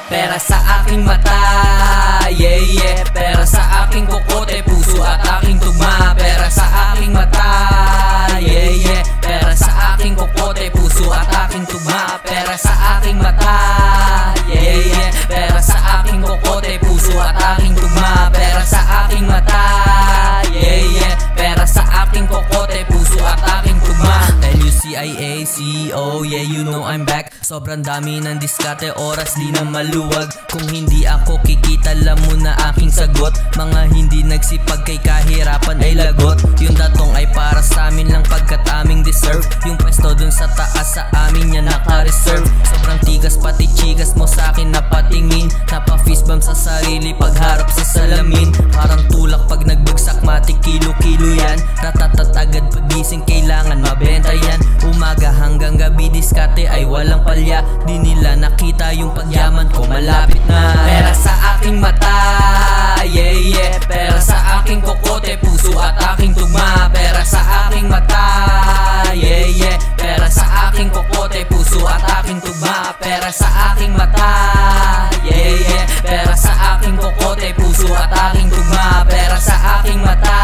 pera sa aking mata. Yeah, yeah, pera sa aking kokote, puso at aking tugma. Pera sa aking mata. Yeah, yeah, pera sa aking kokote, puso at aking tugma. Pera sa aking mata. Yeah, yeah, pera sa aking kokote, puso at aking tugma. Pera sa aking mata. Yeah, yeah, pera sa aking kokote, puso at aking tugma. L-U-C-I-A-C-O, yeah, you know I'm back. Sobrang dami ng diskarte, oras di na maluwag. Kung hindi ako kikita, alam mo na aking sagot. Mga hindi nagsipag kay kahirapan ay lagot. Yung datong ay para sa amin lang pagkat aming deserve. Yung pwesto dun sa taas sa amin yan naka-reserve. Sobrang tigas pati chigas mo sa akin napatingin. Napa-fist bump sa sarili pagharap sa salamin. Parang tulak pag nagbagsak matik kilo-kilo yan. Ratatat agad pagising kailangan mabenta yan. Umaga hanggang gabi diskarte ay walang palya. Di nila nakita yung pagyaman ko malapit na. Pera sa aking mata. Yeah, yeah, pera sa aking kokote, puso at aking tugma. Pera sa aking mata. Yeah, yeah, pera sa aking kokote, puso at aking tugma. Pera sa aking mata. Yeah, yeah, pera sa aking kokote, puso at aking tugma. Pera sa aking mata.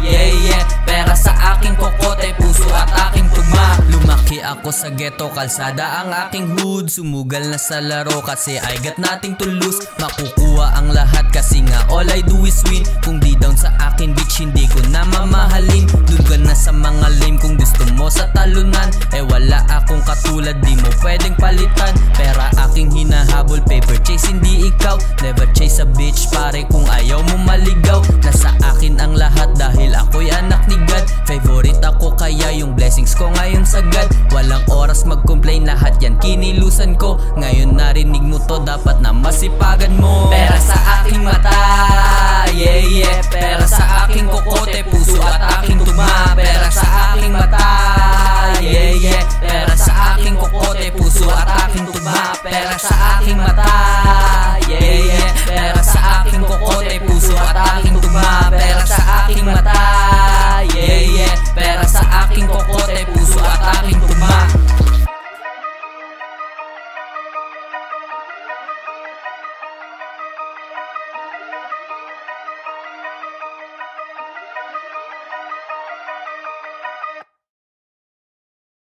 Yeah, yeah, pera sa aking kokote, puso at aking tugma. Lumaki ako sa ghetto, kalsada ang aking hood. Sumugal na sa laro kasi I got nothing to lose. Makukuha ang lahat kasi nga all I do is win. Kung di down sa akin bitch hindi ko na mamahalin. Dun ka na sa mga lame kung gusto mo sa talunan. Eh wala akong katulad di mo pwedeng palitan. Pera aking hinahabol, paper chase hindi ikaw. Never chase a bitch pare kung ayaw mo maligaw. Nasa akin ang lahat dahil ako'y anak ni God. Favorite ako kaya yung blessings ko ngayon sagad. Walang oras mag-complain, lahat yan kinilusan ko. Ngayon narinig mo to, dapat na masipagan mo. Pera sa aking mata. Yeah, yeah, pera sa aking kokote, puso at aking tugma. Pera sa aking mata. Yeah, yeah, pera sa aking kokote, puso at